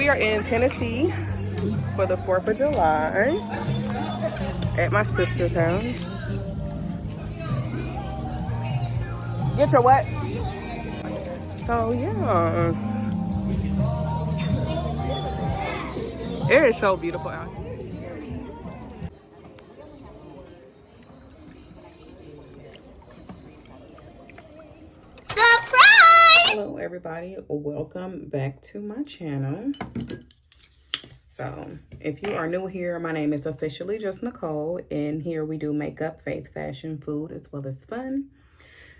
we are in Tennessee for the 4th of July at my sister's house. Get your what? So yeah, it is so beautiful out here. Surprise! Hello everybody, welcome back to my channel. So if you are new here, my name is officially just Nicole, and here we do makeup, faith, fashion, food, as well as fun.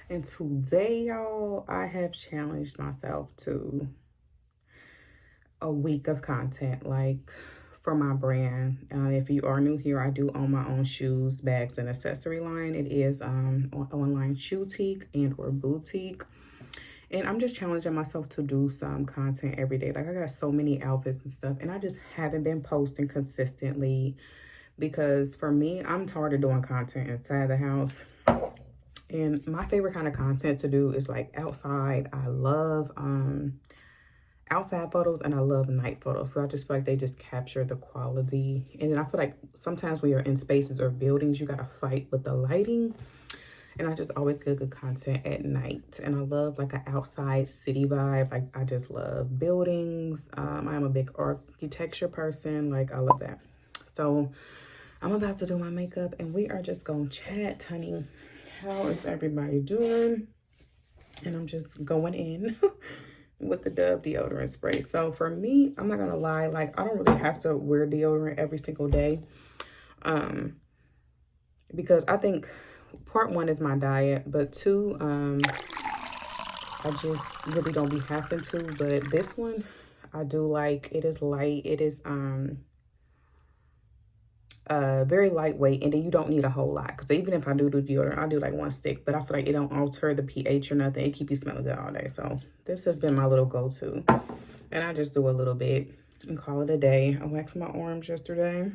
And today, y'all, I have challenged myself to a week of content, like for my brand. If you are new here, I do own my own shoes, bags, and accessory line. It is online Shoetique and or boutique. And I'm just challenging myself to do some content every day. Like, I got so many outfits and stuff, and I just haven't been posting consistently because for me, I'm tired of doing content inside the house. And my favorite kind of content to do is like outside. I love outside photos and I love night photos. So I just feel like they just capture the quality. And then I feel like sometimes when you're in spaces or buildings, you got to fight with the lighting. And I just always get good content at night. And I love like an outside city vibe. Like, I just love buildings. I am a big architecture person. Like, I love that. So I'm about to do my makeup and we are just gonna chat, honey. How is everybody doing? And I'm just going in with the Dove deodorant spray. So for me, I'm not gonna lie, like, I don't really have to wear deodorant every single day. Because I think part one is my diet, but two, I just really don't be having to. But this one, I do like. It is light. It is very lightweight, and then you don't need a whole lot. Because even if I do deodorant, I do like one stick, but I feel like it don't alter the pH or nothing. It keeps you smelling good all day. So this has been my little go-to, and I just do a little bit and call it a day. I waxed my arms yesterday.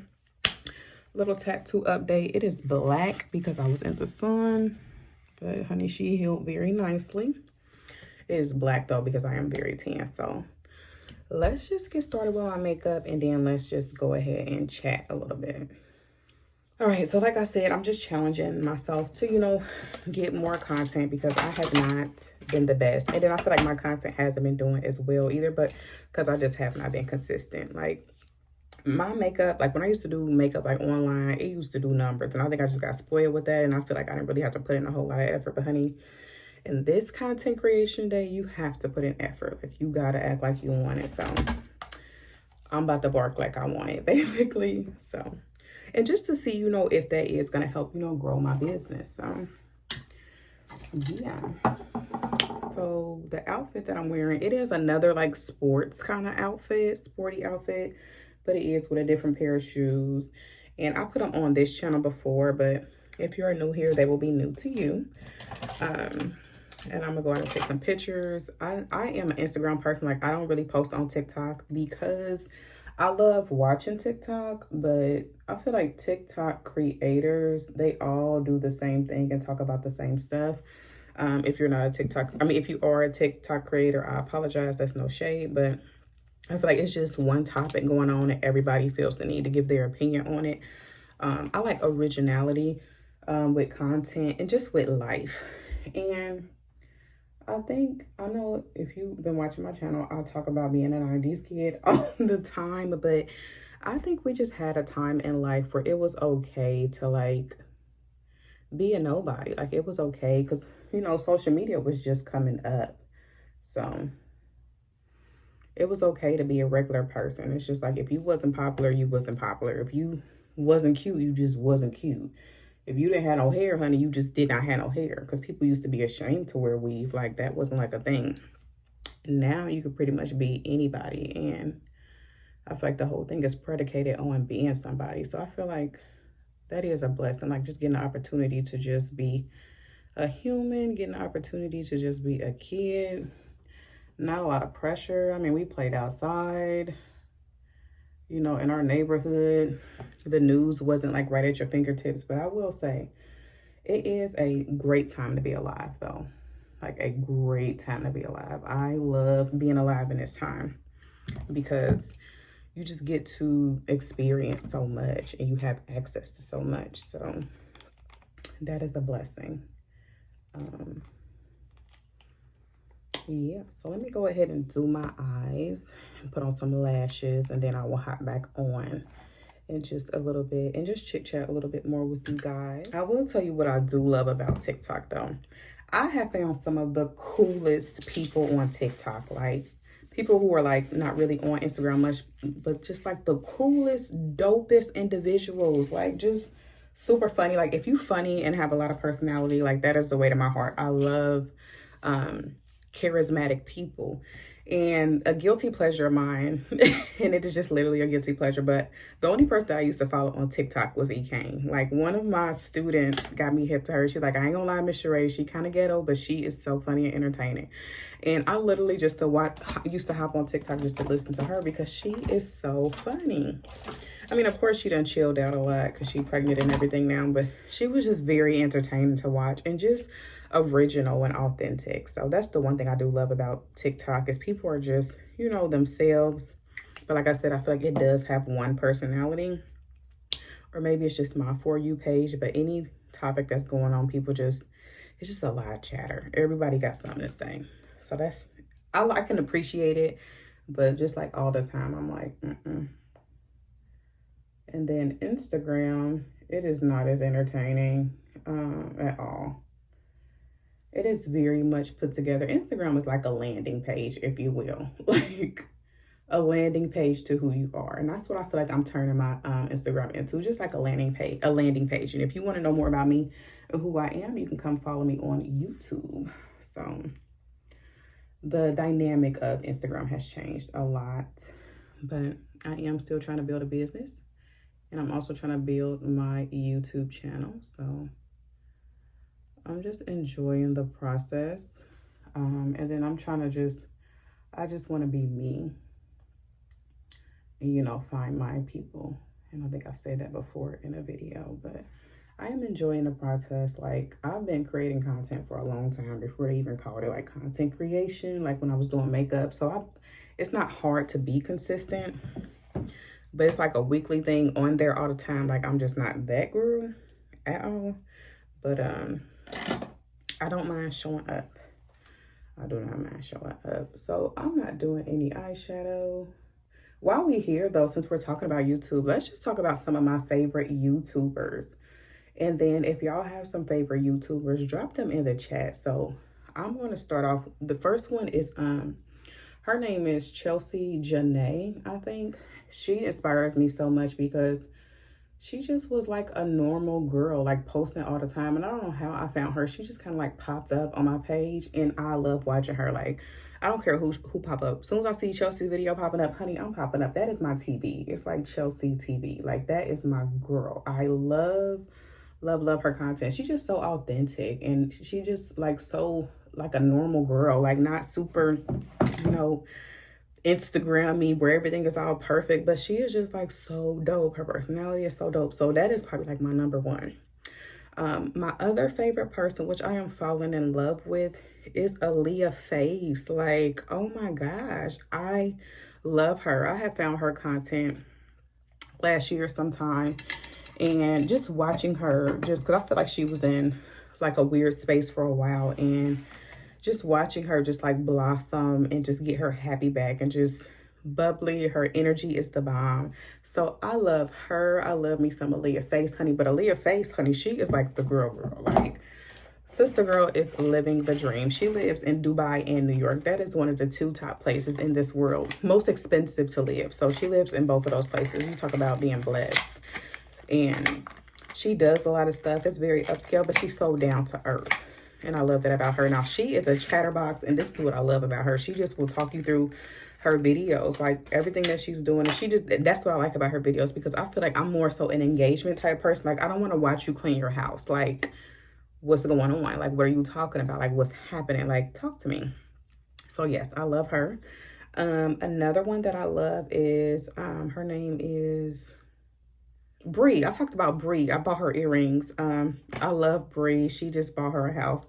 Little tattoo update. It is black because I was in the sun, but honey, she healed very nicely. It is black though because I am very tan. So let's just get started with my makeup and then let's just go ahead and chat a little bit. All right, so like I said, I'm just challenging myself to, you know, get more content because I have not been the best. And then I feel like my content hasn't been doing as well either, but because I just have not been consistent. Like, my makeup, like when I used to do makeup like online, it used to do numbers, and I think I just got spoiled with that, and I feel like I didn't really have to put in a whole lot of effort. But honey, in this content creation day, you have to put in effort. Like, you gotta act like you want it. So I'm about to bark like I want it, basically. So, and just to see, you know, if that is gonna help, you know, grow my business. So yeah. So the outfit that I'm wearing, it is another like sports kind of outfit, sporty outfit, but it is with a different pair of shoes. And I put them on this channel before, but if you're new here, they will be new to you. And I'm gonna go out and take some pictures. I am an Instagram person. Like, I don't really post on TikTok because I love watching TikTok, but I feel like TikTok creators, they all do the same thing and talk about the same stuff. If you're not a TikTok, I mean, if you are a TikTok creator, I apologize. That's no shade, but I feel like it's just one topic going on and everybody feels the need to give their opinion on it. I like originality with content and just with life. And I know if you've been watching my channel, I'll talk about being a 90s kid all the time, but I think we just had a time in life where it was okay to like be a nobody. Like, it was okay because, you know, social media was just coming up. So it was okay to be a regular person. It's just like, if you wasn't popular, you wasn't popular. If you wasn't cute, you just wasn't cute. If you didn't have no hair, honey, you just did not have no hair. Because people used to be ashamed to wear weave. Like, that wasn't like a thing. Now you could pretty much be anybody. And I feel like the whole thing is predicated on being somebody. So I feel like that is a blessing. Like, just getting the opportunity to just be a human, getting the opportunity to just be a kid. Not a lot of pressure. I mean, we played outside, you know, in our neighborhood. The news wasn't like right at your fingertips, but I will say it is a great time to be alive though. Like, a great time to be alive. I love being alive in this time because you just get to experience so much and you have access to so much. So that is a blessing. Yeah, so let me go ahead and do my eyes and put on some lashes, and then I will hop back on in just a little bit and just chit chat a little bit more with you guys. I will tell you what I do love about TikTok though. I have found some of the coolest people on TikTok, like people who are like not really on Instagram much, but just like the coolest, dopest individuals, like just super funny. Like if you funny and have a lot of personality, like that is the way to my heart. I love charismatic people. And a guilty pleasure of mine, and it is just literally a guilty pleasure, but the only person that I used to follow on TikTok was E-Kane. Like one of my students got me hip to her. She's like, I ain't gonna lie, Miss Sheree, she kind of ghetto, but she is so funny and entertaining. And I literally just used to hop on TikTok just to listen to her because she is so funny. I mean, of course, she done chilled out a lot because she's pregnant and everything now, but she was just very entertaining to watch and just original and authentic. So that's the one thing I do love about TikTok is people are just, you know, themselves. But like I said, I feel like it does have one personality, or maybe it's just my For You page, but any topic that's going on, people just, it's just a lot of chatter. Everybody got something to say. So that's, I can appreciate it, but just like all the time, I'm like, And then Instagram, it is not as entertaining at all. It is very much put together. Instagram is like a landing page, if you will, like a landing page to who you are. And that's what I feel like I'm turning my Instagram into, just like a landing page. And if you want to know more about me and who I am, you can come follow me on YouTube. So the dynamic of Instagram has changed a lot, but I am still trying to build a business, and I'm also trying to build my YouTube channel. So I'm just enjoying the process. And then I'm trying to I just want to be me and, you know, find my people. And I think I've said that before in a video, but I am enjoying the process. Like I've been creating content for a long time before they even called it like content creation, like when I was doing makeup. So it's not hard to be consistent, but it's like a weekly thing on there all the time. Like I'm just not that girl at all. But I don't mind showing up. I do not mind showing up. So I'm not doing any eyeshadow. While we're here though, since we're talking about YouTube, let's just talk about some of my favorite YouTubers. And then if y'all have some favorite YouTubers, drop them in the chat. So I'm going to start off. The first one is, her name is Chelsea Janae, I think. She inspires me so much because she just was like a normal girl, like posting all the time. And I don't know how I found her. She just kind of like popped up on my page, and I love watching her. Like, I don't care who pop up. As soon as I see Chelsea video popping up, honey, I'm popping up. That is my TV. It's like Chelsea TV. Like, that is my girl. I love her content. She's just so authentic, and she just like so like a normal girl, like not super, you know, Instagram-y where everything is all perfect, but she is just like so dope. Her personality is so dope. So that is probably like my number one. My other favorite person, which I am falling in love with, is Aaliyah Face. Like, oh my gosh, I love her. I have found her content last year sometime, and just watching her, just because I feel like she was in like a weird space for a while, and just watching her just like blossom and just get her happy back and just bubbly. Her energy is the bomb. So I love her. I love me some Aaliyah Face, honey. But Aaliyah Face, honey, she is like the girl. Like, sister girl is living the dream. She lives in Dubai and New York. That is one of the two top places in this world, most expensive to live. So she lives in both of those places. You talk about being blessed. And she does a lot of stuff. It's very upscale, but she's so down to earth. And I love that about her. Now, she is a chatterbox, and this is what I love about her. She just will talk you through her videos, like everything that she's doing. And that's what I like about her videos, because I feel like I'm more so an engagement type person. Like, I don't want to watch you clean your house. Like, what's going on? Like, what are you talking about? Like, what's happening? Like, talk to me. So, yes, I love her. Another one that I love is, her name is Bree. I talked about Bree. I bought her earrings. I love Bree. She just bought her a house.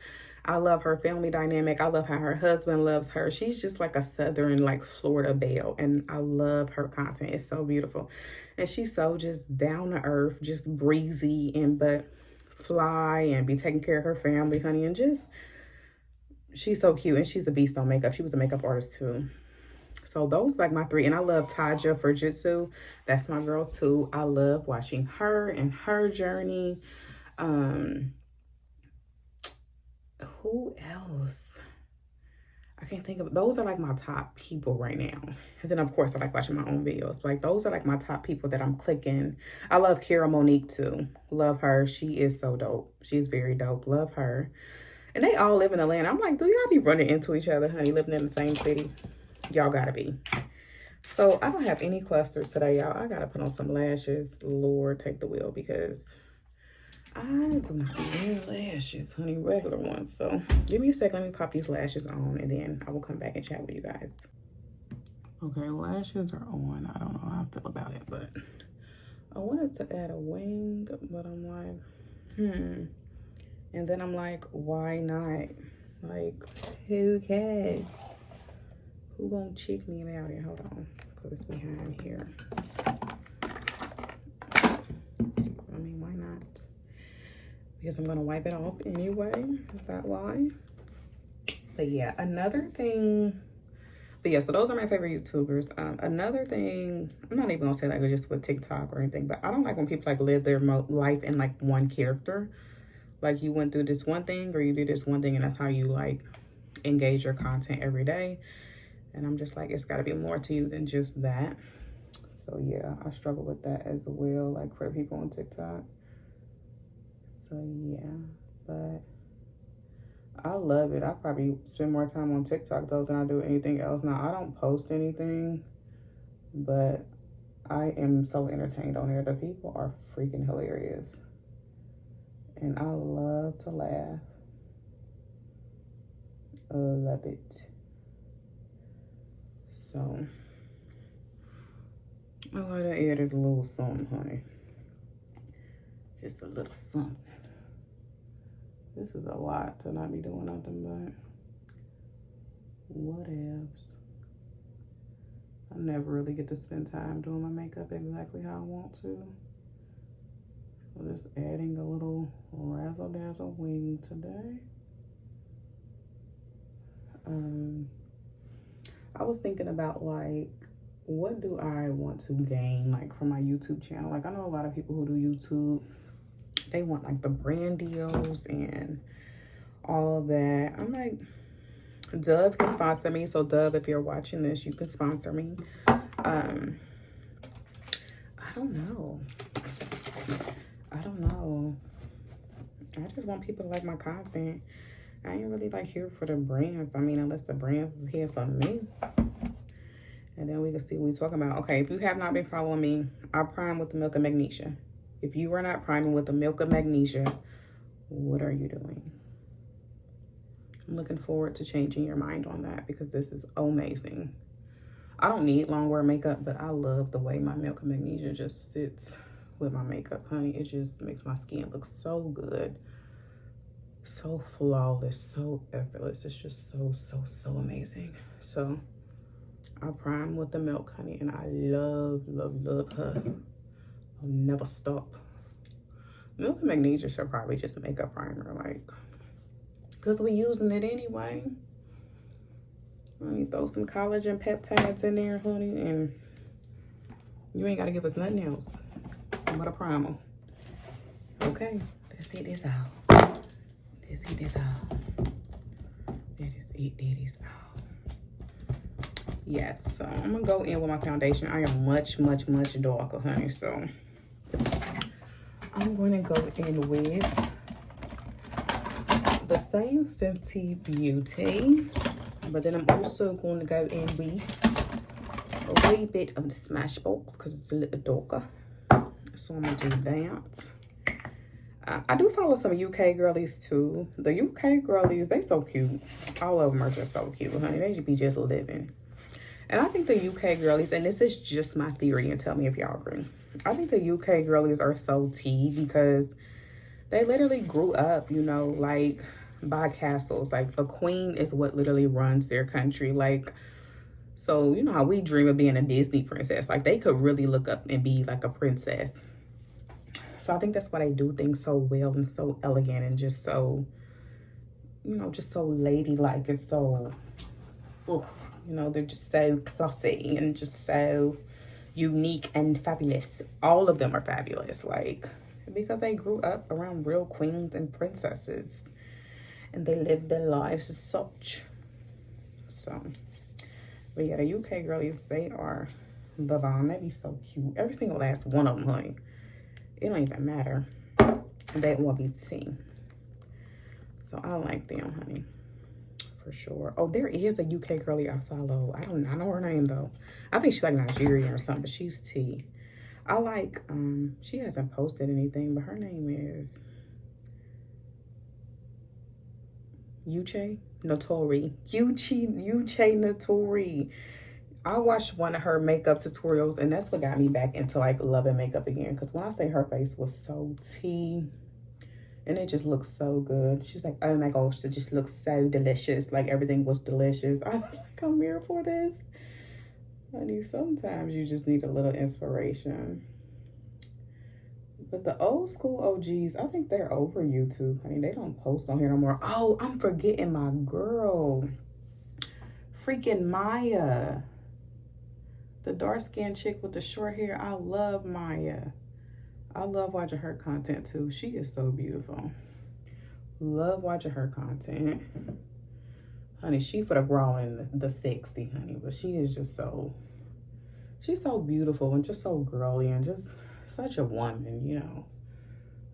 I love her family dynamic. I love how her husband loves her. She's just like a Southern, like Florida belle. And I love her content. It's so beautiful. And she's so just down to earth, just breezy and but fly and be taking care of her family, honey. And just, she's so cute. And she's a beast on makeup. She was a makeup artist too. So those like my three. And I love Taja Fujitsu. That's my girl too. I love watching her and her journey. Who else? I can't think of. Those are like my top people right now. And then of course I like watching my own videos. Like those are like my top people that I'm clicking. I love Kira Monique too. Love her. She is so dope. She's very dope. Love her. And they all live in Atlanta. I'm like, do y'all be running into each other, honey, living in the same city? Y'all gotta be. So I don't have any clusters today, y'all. I gotta put on some lashes. Lord, take the wheel, because I do not wear lashes, honey, regular ones. So give me a second. Let me pop these lashes on, and then I will come back and chat with you guys. Okay, lashes are on. I don't know how I feel about it, but I wanted to add a wing, but I'm like, And then I'm like, why not? Like, who cares? Who gonna check me out here? Hold on, because it's behind here. I mean, why not? Because I'm gonna wipe it off anyway. Is that why? But yeah, another thing. But yeah, so those are my favorite YouTubers. Another thing, I'm not even gonna say like just with TikTok or anything, but I don't like when people like live their life in like one character. Like you went through this one thing or you do this one thing and that's how you like engage your content every day. And I'm just like, it's got to be more to you than just that. So yeah, I struggle with that as well, like for people on TikTok. So yeah, but I love it. I probably spend more time on TikTok though than I do anything else. Now, I don't post anything, but I am so entertained on there. The people are freaking hilarious. And I love to laugh. I love it. So, I like to add a little something, honey. Just a little something. This is a lot to not be doing nothing but whatevs. I never really get to spend time doing my makeup exactly how I want to. So just adding a little razzle dazzle wing today. I was thinking about like, what do I want to gain like from my YouTube channel? Like I know a lot of people who do YouTube, they want like the brand deals and all of that. I'm like, Dove can sponsor me. So Dove, if you're watching this, you can sponsor me. I don't know. I just want people to like my content. I ain't really like here for the brands. I mean, unless the brands is here for me. And then we can see what we're talking about. Okay, if you have not been following me, I prime with the Milk of Magnesia. If you are not priming with the Milk of Magnesia, what are you doing? I'm looking forward to changing your mind on that because this is amazing. I don't need long wear makeup, but I love the way my Milk of Magnesia just sits with my makeup, honey. It just makes my skin look so good. So flawless, so effortless. It's just so amazing. So I prime with the Milk, honey, and I love her. I'll never stop. Milk of Magnesia should probably just make a primer, like, because we're using it anyway. Let me throw some collagen peptides in there, honey, and you ain't got to give us nothing else but a primer. Okay, let's hit this out. Let's hit this out. That is out. Yes, so I'm going to go in with my foundation. I am much darker, honey, so I'm going to go in with the same Fenty Beauty, but then I'm also going to go in with a wee bit of the Smashbox because it's a little darker. So I'm going to do that. I do follow some UK girlies too. The UK girlies, they so cute. All of them are just so cute, honey. They should be just living. And I think the UK girlies, and this is just my theory, and tell me if y'all agree. I think the UK girlies are so tea because they literally grew up, you know, like buy castles. Like, a queen is what literally runs their country. Like, so you know how we dream of being a Disney princess. Like, they could really look up and be like a princess. So I think that's why they do things so well and so elegant and just so, you know, just so ladylike and so, you know, they're just so classy and just so unique and fabulous. All of them are fabulous, like, because they grew up around real queens and princesses and they lived their lives as such. So, but yeah, the UK girlies, they are the bomb. They be so cute. Every single last one of them, honey. It don't even matter. They won't be seen. So I like them, honey, for sure. Oh, there is a UK girlie I follow. I know her name though. I think she's like Nigerian or something, but she's T. I like, she hasn't posted anything, but her name is Uche Notori. Uche Notori. I watched one of her makeup tutorials, and that's what got me back into like loving makeup again. Because when I say her face was so tea, and it just looks so good. She was like, oh my gosh, it just looks so delicious. Like, everything was delicious. I was like, I'm here for this. Honey, sometimes you just need a little inspiration. But the old school OGs, I think they're over YouTube, honey. They don't post on here no more. Oh, I'm forgetting my girl. Freaking Maya. The dark-skinned chick with the short hair. I love Maya. I love watching her content too. She is so beautiful. Love watching her content. Honey, she for the growing the 60, honey. But she is just so, she's so beautiful and just so girly and just such a woman, you know.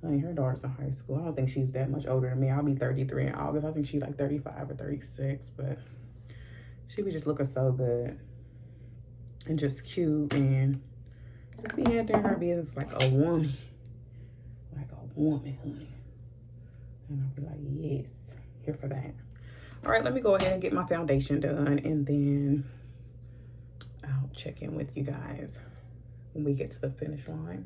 Honey, her daughter's in high school. I don't think she's that much older than me. I'll be 33 in August. I think she's like 35 or 36. But she be just looking so good. And just cute and just be handling her business like a woman. Like a woman, honey. And I'll be like, yes, here for that. All right, let me go ahead and get my foundation done. And then I'll check in with you guys when we get to the finish line.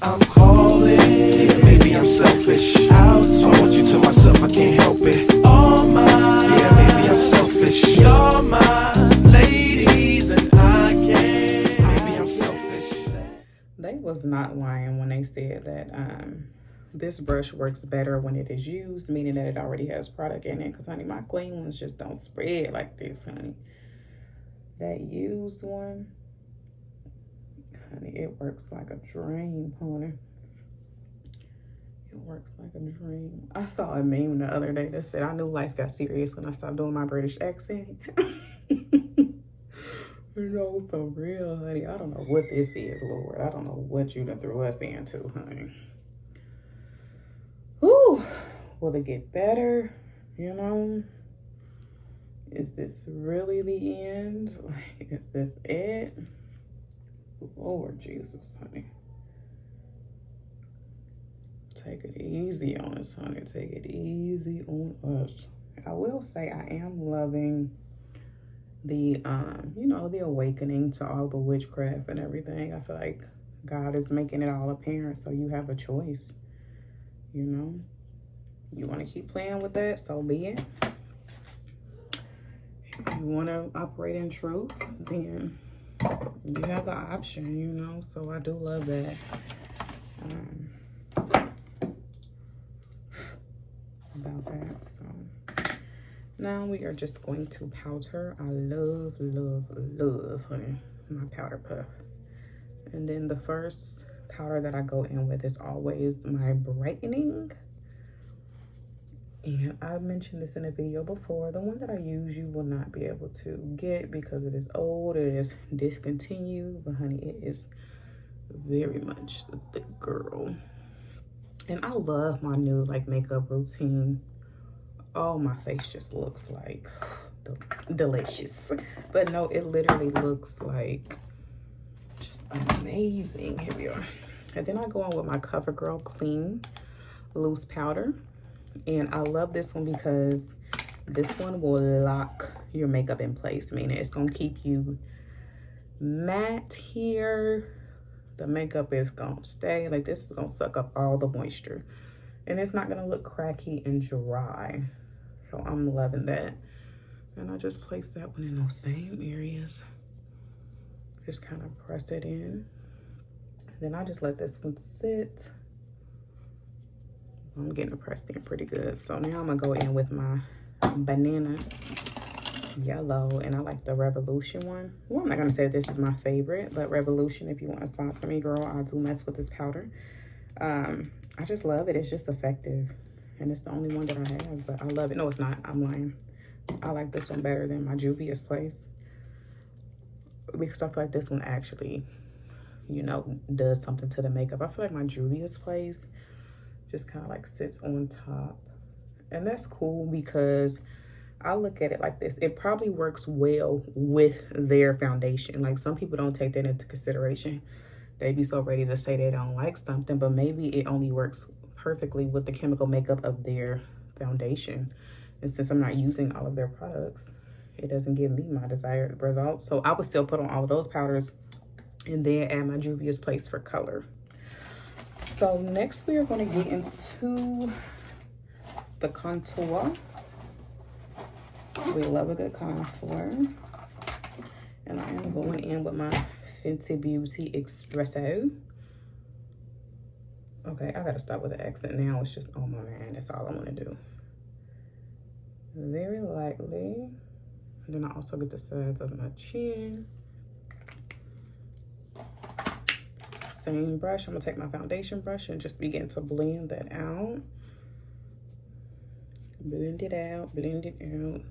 I'm calling. Yeah, maybe I'm selfish. I want you to myself, I can't help it. All mine. Yeah, maybe I'm selfish. You're my ladies, and I can't. Maybe I'm selfish. They was not lying when they said that this brush works better when it is used, meaning that it already has product in it. Because, honey, my clean ones just don't spread like this, honey. That used one, honey, it works like a dream, honey. It works like a dream. I saw a meme the other day that said, I knew life got serious when I stopped doing my British accent. You know, for real, honey. I don't know what this is, Lord. I don't know what you done threw us into, honey. Whew. Will it get better? You know? Is this really the end? Like, is this it? Lord Jesus, honey. Take it easy on us, honey. Take it easy on us. I will say I am loving the, you know, the awakening to all the witchcraft and everything. I feel like God is making it all apparent, so you have a choice, you know? You want to keep playing with that, so be it. If you want to operate in truth, then you have the option, you know? So I do love that. About that, so now we are just going to powder. I love, honey, my powder puff. And then the first powder that I go in with is always my brightening. And I've mentioned this in a video before. The one that I use, you will not be able to get because it is old, it is discontinued. But honey, it is very much the girl. And I love my new like makeup routine. Oh, my face just looks like delicious. But no, it literally looks like just amazing. Here we are. And then I go on with my CoverGirl Clean Loose Powder. And I love this one because this one will lock your makeup in place. Meaning it's going to keep you matte here the makeup is gonna stay. Like, this is gonna suck up all the moisture. And it's not gonna look cracky and dry. So I'm loving that. And I just placed that one in those same areas. Just kind of press it in. Then I just let this one sit. I'm getting it pressed in pretty good. So now I'm gonna go in with my banana yellow, and I like the Revolution one. Well, I'm not gonna say this is my favorite, but Revolution, if you want to sponsor me, girl, I do mess with this powder. I just love it. It's just effective, and it's the only one that I have, but I love it. No, it's not. I'm lying. I like this one better than my Juvia's Place, because I feel like this one actually, you know, does something to the makeup. I feel like my Juvia's Place just kind of like sits on top, and that's cool because I look at it like this. It probably works well with their foundation. Like, some people don't take that into consideration. They be so ready to say they don't like something, but maybe it only works perfectly with the chemical makeup of their foundation. And since I'm not using all of their products, it doesn't give me my desired results. So I would still put on all of those powders and then add my Juvia's Place for color. So next we are going to get into the contour. We love a good contour. And I am going in with my Fenty Beauty Espresso. Okay, I gotta stop with the accent now. It's just, oh my man, that's all I want to do. Very lightly. And then I also get the sides of my chin. Same brush. I'm gonna take my foundation brush and just begin to blend that out. Blend it out, blend it out.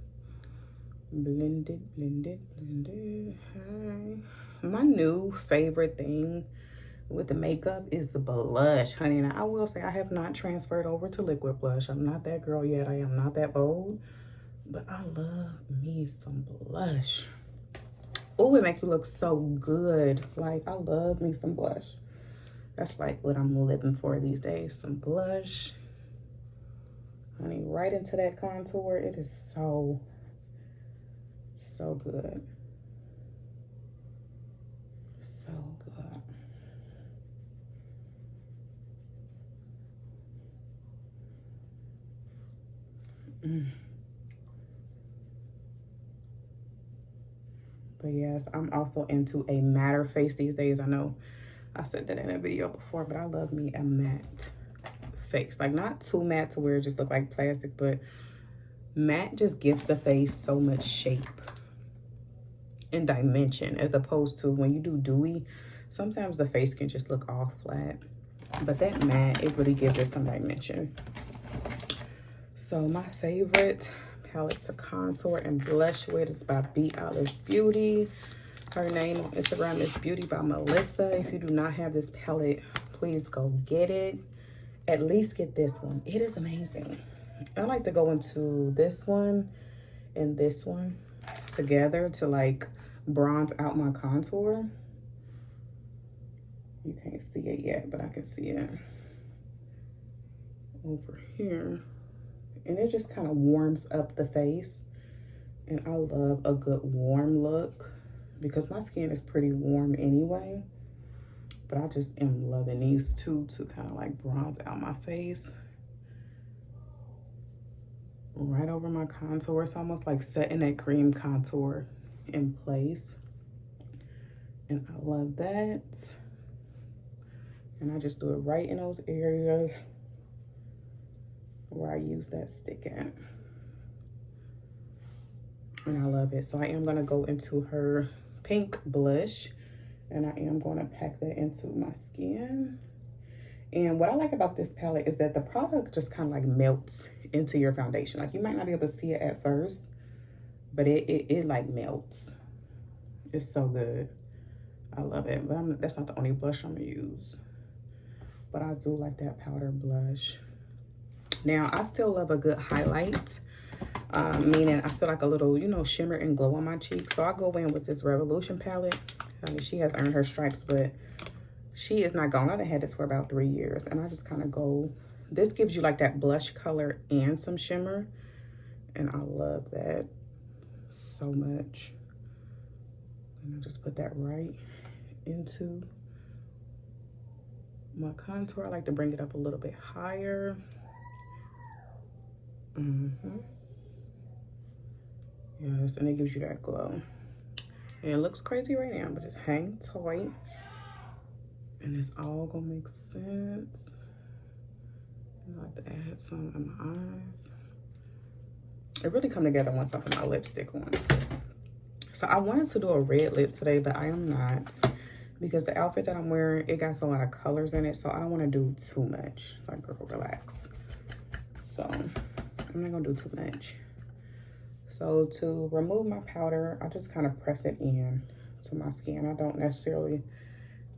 Blend it, blend it, blend it. Hi. My new favorite thing with the makeup is the blush, honey. Now, I will say I have not transferred over to liquid blush. I'm not that girl yet. I am not that bold. But I love me some blush. Oh, it makes you look so good. Like, I love me some blush. That's like what I'm living for these days. Some blush. Honey, right into that contour. It is so good. So good. But yes, I'm also into a matte face these days. I know I said that in a video before, but I love me a matte face. Like, not too matte to where it just look like plastic, but matte just gives the face so much shape and dimension, as opposed to when you do dewy, sometimes the face can just look all flat. But that matte, it really gives it some dimension. So my favorite palette to contour and blush with is by Be Eilish Beauty. Her name on Instagram is Beauty by Melissa. If you do not have this palette, please go get it. At least get this one. It is amazing. I like to go into this one and this one together to like bronze out my contour. You can't see it yet, but I can see it over here. And it just kind of warms up the face. And I love a good warm look because my skin is pretty warm anyway. But I just am loving these two to kind of like bronze out my face. Right over my contour. It's almost like setting that cream contour in place. And I love that. And I just do it right in those areas where I use that stick at. And I love it. So I am going to go into her pink blush. And I am going to pack that into my skin. And what I like about this palette is that the product just kind of like melts into your foundation. Like, you might not be able to see it at first, but it like melts. It's so good. I love it. But that's not the only blush I'm going to use. But I do like that powder blush. Now, I still love a good highlight. Meaning I still like a little, you know, shimmer and glow on my cheeks. So I go in with this Revolution palette. I mean, she has earned her stripes, but she is not gone. I've had this for about 3 years. And I just kind of go, this gives you like that blush color and some shimmer. And I love that so much. And I just put that right into My contour, I like to bring it up a little bit higher. Yes, and it gives you that glow. And it looks crazy right now, but just hang tight. And it's all gonna make sense. I like to add some in my eyes. It really come together once I put my lipstick on. So I wanted to do a red lip today, but I am not. Because the outfit that I'm wearing, it got a lot of colors in it. So I don't want to do too much. Like, girl, relax. So I'm not going to do too much. So to remove my powder, I just kind of press it in to my skin. I don't necessarily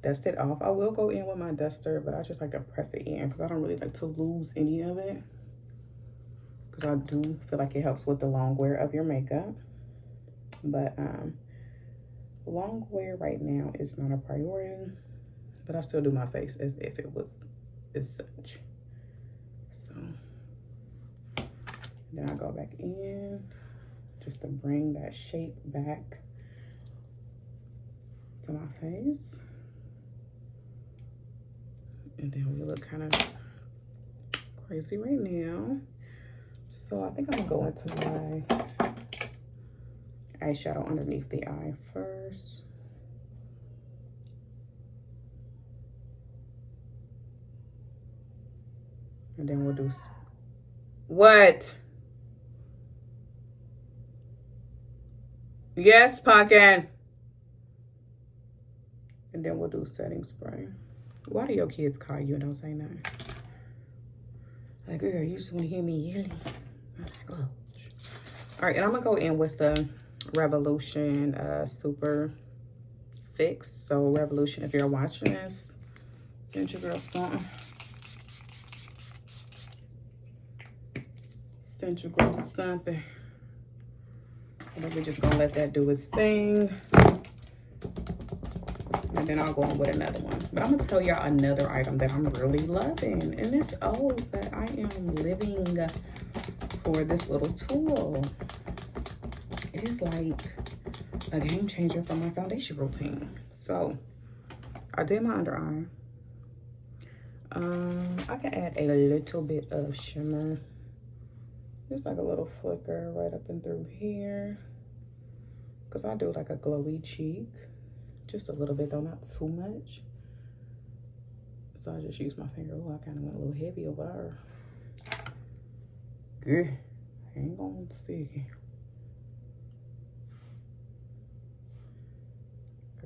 dust it off. I will go in with my duster, but I just like to press it in because I don't really like to lose any of it. Because I do feel like it helps with the long wear of your makeup. But long wear right now is not a priority, but I still do my face as if it was as such. So then I go back in just to bring that shape back to my face. And then we look kind of crazy right now. So I think I'm gonna go into my eyeshadow underneath the eye first. And then we'll do, what? Yes, pumpkin. And then we'll do setting spray. Why do your kids call you and don't say nothing? Like, girl, you just want to hear me yelling. I'm like, oh. All right, and I'm gonna go in with the Revolution Super Fix. So Revolution, if you're watching this, send your girl something. Send your girl something. And we're just gonna let that do its thing. And then I'll go on with another one. But I'm gonna tell y'all another item that I'm really loving. And it's that I am living for this little tool. It is like a game changer for my foundation routine. So I did my under eye. I can add a little bit of shimmer. Just like a little flicker right up and through here. Because I do like a glowy cheek. Just a little bit though, not too much. So I just use my finger. Oh, I kind of went a little heavy over there. Good. Ain't gonna stick it.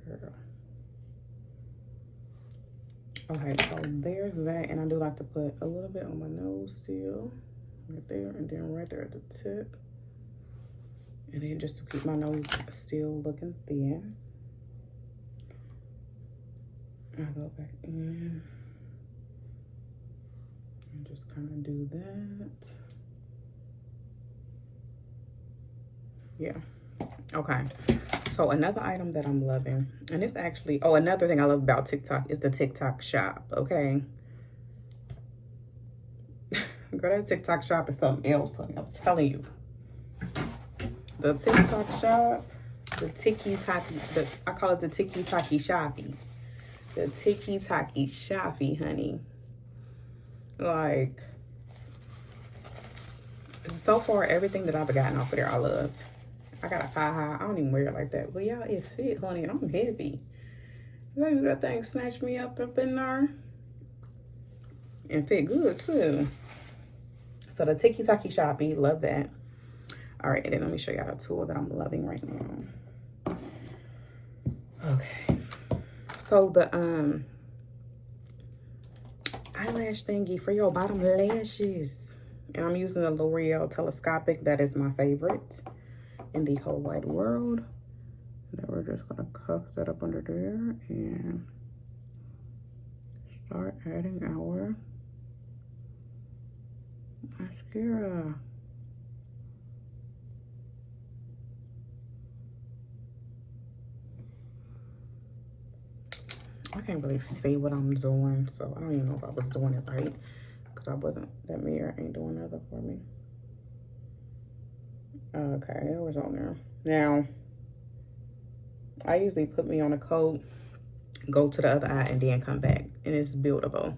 Girl. Okay, so there's that. And I do like to put a little bit on my nose still. Right there. And then right there at the tip. And then just to keep my nose still looking thin. I go back in. And just kind of do that. Yeah. Okay. So another item that I'm loving, and it's actually, oh, another thing I love about TikTok is the TikTok shop, okay? Girl, that TikTok shop is something else, honey, I'm telling you. The TikTok shop, the tiki-taki, I call it the tiki-taki shoppy. The tiki-taki shoppy, honey. Like, so far, everything that I've gotten off of there, I loved. I got a thigh high. I don't even wear it like that. But y'all, it fit, honey, and I'm heavy. Maybe that thing snatched me up in there. And fit good, too. So the tiki-taki shoppy, love that. All right, and then let me show y'all a tool that I'm loving right now. Okay. So the eyelash thingy for your bottom lashes. And I'm using the L'Oreal Telescopic. That is my favorite in the whole wide world. Then we're just gonna cuff that up under there and start adding our mascara. I can't really see what I'm doing, so I don't even know if I was doing it right, because I wasn't, that mirror ain't doing nothing for me. Okay, it was on there. Now, I usually put me on a coat go to the other eye, and then come back. And it's buildable.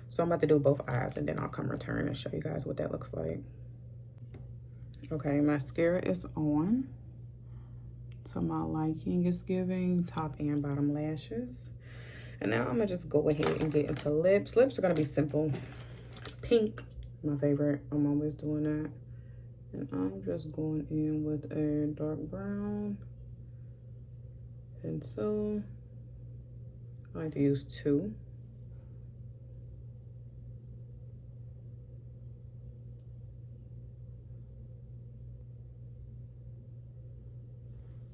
So I'm about to do both eyes, and then I'll come return and show you guys what that looks like. Okay, mascara is on. To my liking, it's giving top and bottom lashes. And now I'm gonna just go ahead and get into lips. Lips are gonna be simple. Pink, my favorite. I'm always doing that. And I'm just going in with a dark brown pencil. I like to use 2.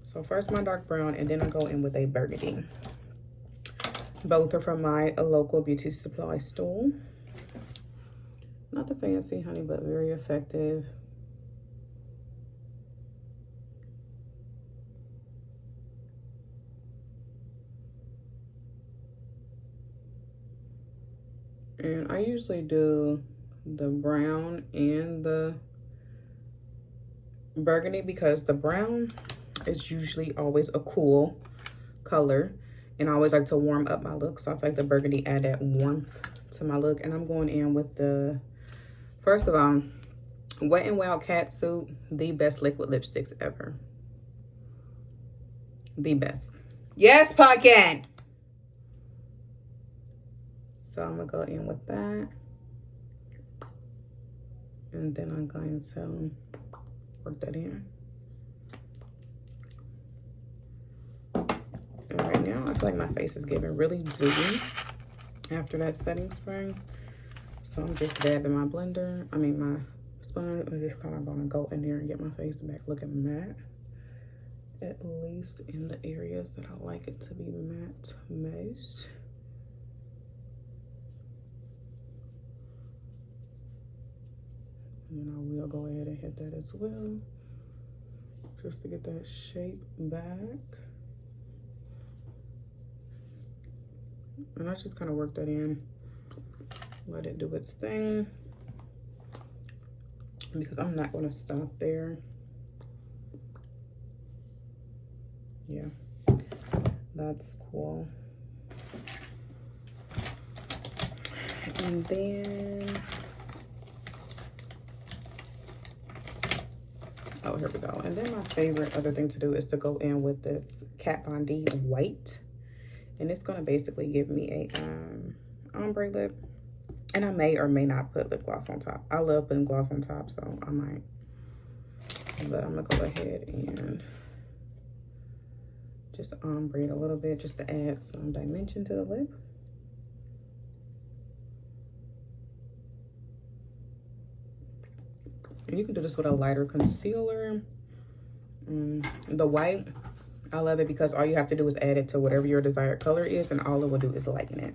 So first my dark brown, and then I go in with a burgundy. Both are from my local beauty supply store. Nothing fancy, honey, but very effective. And I usually do the brown and the burgundy because the brown is usually always a cool color. And I always like to warm up my look. So I feel like the burgundy add that warmth to my look. And I'm going in with the, first of all, Wet n Wild Catsuit, the best liquid lipsticks ever. The best. Yes, Pumpkin! So I'm gonna go in with that. And then I'm going to work that in. And right now, I feel like my face is getting really dewy after that setting spray. So I'm just dabbing my blender, my sponge. I'm just kind of gonna go in there and get my face back looking matte. At least in the areas that I like it to be matte most. And I will go ahead and hit that as well, just to get that shape back. And I just kind of work that in, let it do its thing, because I'm not going to stop there. Yeah, that's cool. And then, oh, here we go. And then my favorite other thing to do is to go in with this Kat Von D white. And it's gonna basically give me a ombre lip. And I may or may not put lip gloss on top. I love putting gloss on top, so I might. But I'm gonna go ahead and just ombre it a little bit just to add some dimension to the lip. And you can do this with a lighter concealer. The white, I love it because all you have to do is add it to whatever your desired color is, and all it will do is lighten it.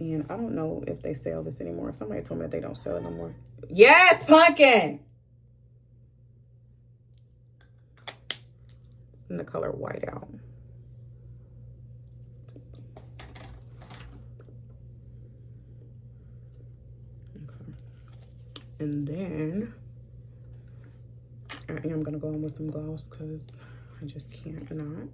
And I don't know if they sell this anymore. Somebody told me that they don't sell it no more. Yes, Pumpkin! It's in the color white out. And then I am gonna go in with some gloss because I just can't not.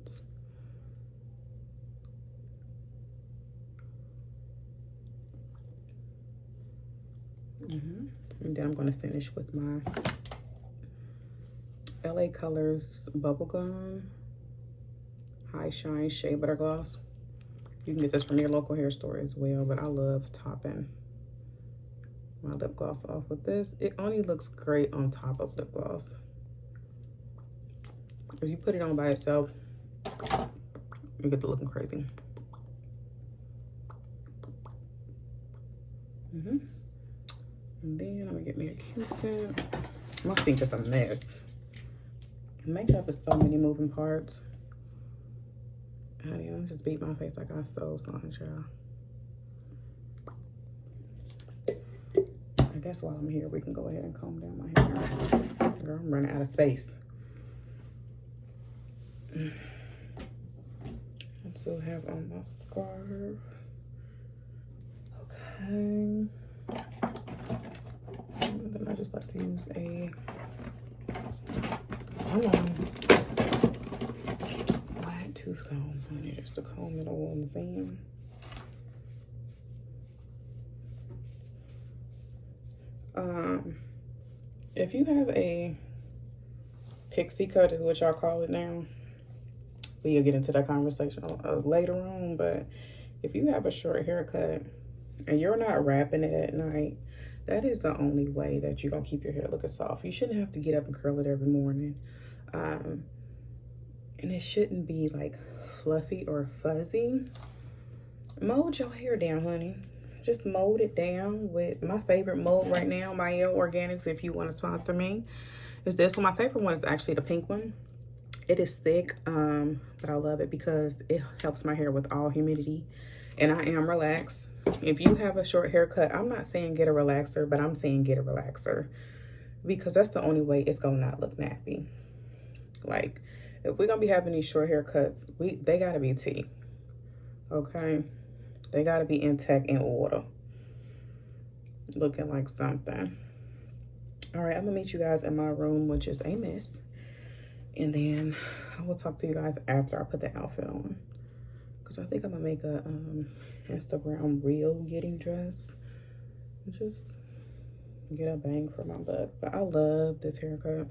And then I'm gonna finish with my LA Colors Bubblegum High Shine Shea Butter Gloss. You can get this from your local hair store as well, but I love topping my lip gloss off with this. It only looks great on top of lip gloss. If you put it on by itself, you get to looking crazy. And then I'm gonna get me a Q-tip. My sink is a mess. Makeup is so many moving parts. Honey, I just beat my face like I stole something, child. I guess while I'm here, we can go ahead and comb down my hair. Girl, I'm running out of space. I still have on my scarf. Okay. And then I just like to use a, comb, honey. Just the comb that I want in. If you have a pixie cut, is what y'all call it now. We'll get into that conversation later on. But if you have a short haircut and you're not wrapping it at night, that is the only way that you're gonna keep your hair looking soft. You shouldn't have to get up and curl it every morning. And it shouldn't be like fluffy or fuzzy. Mold your hair down, honey. Just mold it down with my favorite mold right now, Mielle Organics. If you want to sponsor me, is this one. My favorite one is actually the pink one. It is thick, but I love it because it helps my hair with all humidity, and I am relaxed. If you have a short haircut, I'm not saying get a relaxer, but I'm saying get a relaxer because that's the only way it's gonna not look nappy. Like, if we're gonna be having these short haircuts, they gotta be tea, okay? They gotta be intact in order, looking like something. All right, I'm gonna meet you guys in my room, which is a mess, and then I will talk to you guys after I put the outfit on, because I think I'm gonna make a Instagram reel getting dressed. Just get a bang for my buck. But I love this haircut.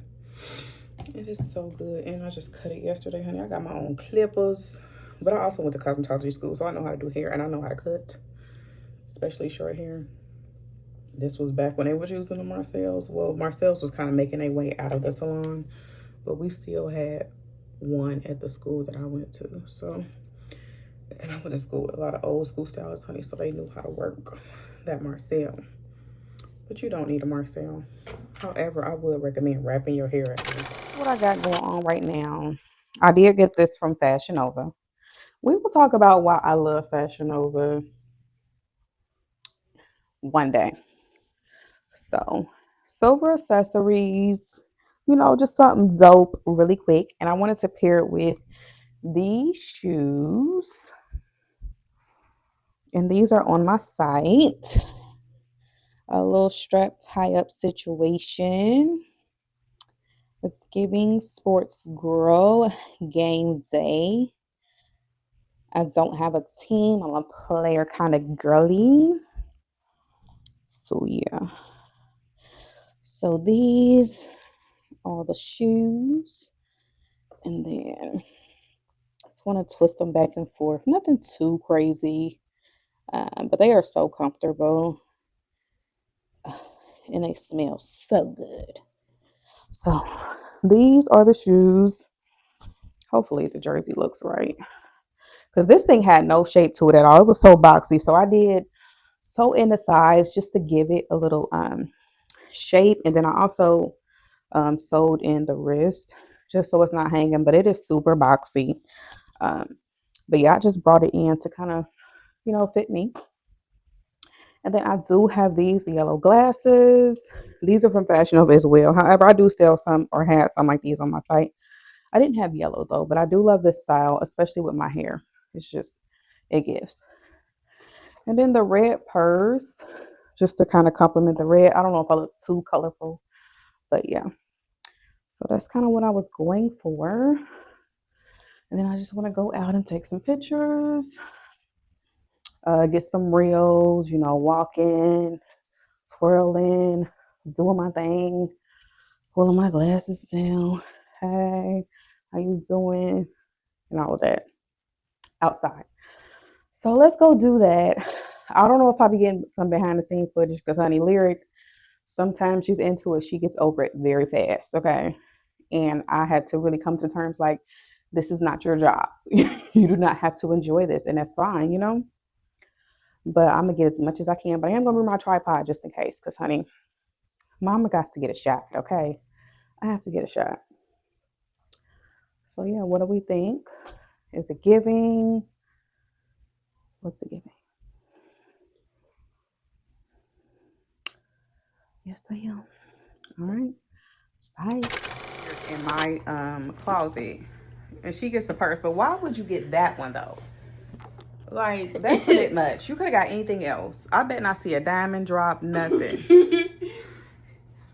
It is so good, and I just cut it yesterday, honey. I got my own clippers. But I also went to cosmetology school, so I know how to do hair, and I know how to cut, especially short hair. This was back when they was using the Marcells. Well, Marcells was kind of making their way out of the salon, but we still had one at the school that I went to. So, and I went to school with a lot of old school stylists, honey, so they knew how to work that Marcel. But you don't need a Marcel. However, I would recommend wrapping your hair at least. What I got going on right now, I did get this from Fashion Nova. We will talk about why I love Fashion Nova one day. So, silver accessories, you know, just something dope really quick. And I wanted to pair it with these shoes. And these are on my site. A little strap tie-up situation. It's giving sports girl game day. I don't have a team. I'm a player kind of girly. So yeah. So these are the shoes. And then I just want to twist them back and forth. Nothing too crazy. But they are so comfortable. And they smell so good. So these are the shoes. Hopefully the jersey looks right. Because this thing had no shape to it at all. It was so boxy. So I did sew in the sides just to give it a little shape. And then I also sewed in the wrist just so it's not hanging. But it is super boxy. But yeah, I just brought it in to kind of, you know, fit me. And then I do have these yellow glasses. These are from Fashion Nova as well. However, I do sell some or had some like these on my site. I didn't have yellow though, but I do love this style, especially with my hair. It's just, it gives. And then the red purse, just to kind of complement the red. I don't know if I look too colorful, but yeah. So that's kind of what I was going for. And then I just want to go out and take some pictures. Get some reels, you know, walking, twirling, doing my thing, pulling my glasses down. Hey, how you doing? And all of that outside. So let's go do that. I don't know if I'll be getting some behind the scene footage because honey, Lyric, sometimes she's into it. She gets over it very fast. Okay. And I had to really come to terms like, this is not your job. You do not have to enjoy this. And that's fine, you know? But I'm going to get as much as I can. But I am going to bring my tripod just in case. Because, honey, mama got to get a shot, okay? I have to get a shot. So, yeah, what do we think? Is it giving? What's it giving? Yes, I am. All right. Bye. In my closet. And she gets a purse. But why would you get that one, though? Like, that's a bit much. You could have got anything else. I bet not see a diamond drop, nothing.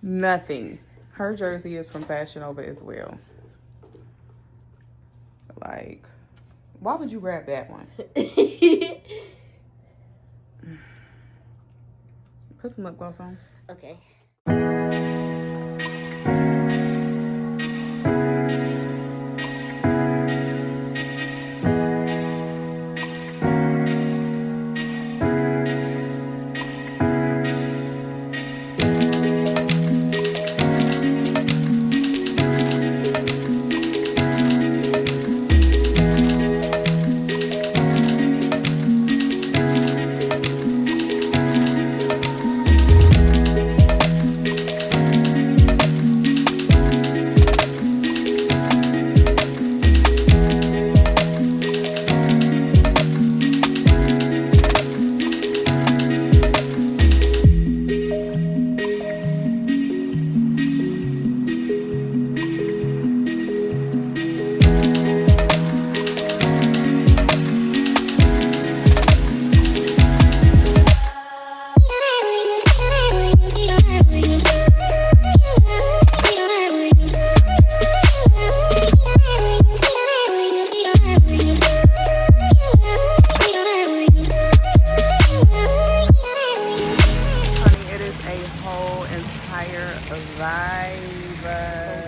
Nothing. Her jersey is from Fashion Nova as well. Like, Why would you grab that one? Put some lip gloss on. Okay.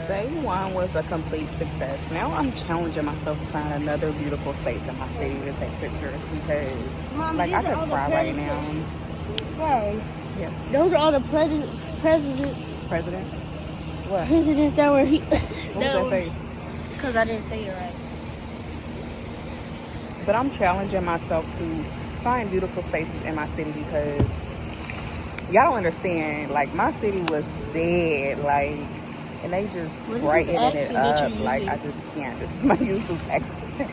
Day one was a complete success. Now I'm challenging myself to find another beautiful space in my city to take pictures because, Mom, like, I these are all could the cry right presidents. now. Mom, Yes. those are all the presidents Presidents? What? that were here. What was that face? Because I didn't say it right. But I'm challenging myself to find beautiful spaces in my city because y'all don't understand. Like, my city was dead. Like, and they just What is this brightening it accent that up. you're Like, using? I just can't. This is my YouTube accent.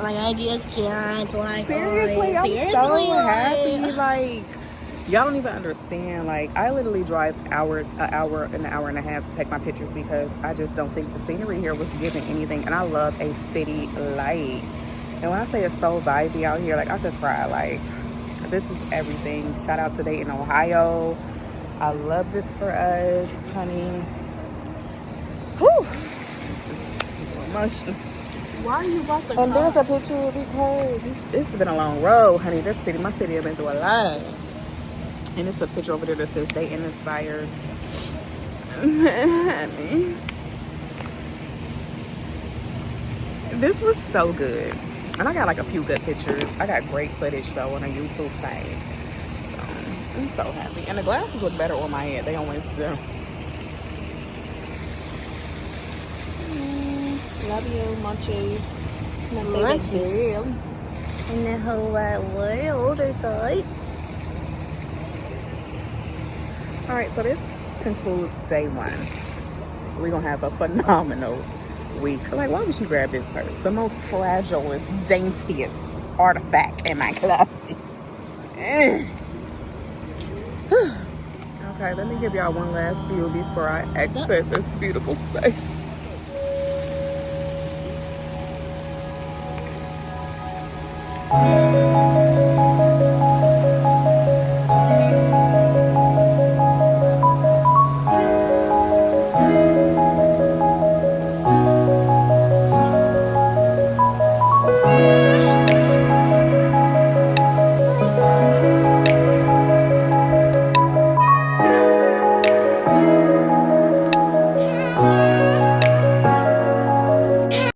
Like, I just can't. Like, Seriously, I'm so happy. Like, y'all don't even understand. Like, I literally drive an hour and a half to take my pictures because I just don't think the scenery here was giving anything. And I love a city light. And when I say it's so vibey out here, like, I could cry. Like, this is everything. Shout out to Dayton, Ohio. I love this for us, honey. Whew. This is emotional. Why are you about to And there's a picture because it's been a long road, honey. This city, my city, has been through a lot. And it's a picture over there that says Dayton Inspires. Honey. This was so good. And I got like a few good pictures. I got great footage though on a YouTube site. So, I'm so happy. And the glasses look better on my head. They always do. Love you, munchies. Munchies. In the whole wide world, guys. All right, so this concludes day one. We're gonna have a phenomenal week. Like, why would you grab this purse? The most fragilest, daintiest artifact in my closet. Okay, let me give y'all one last view before I exit this beautiful space.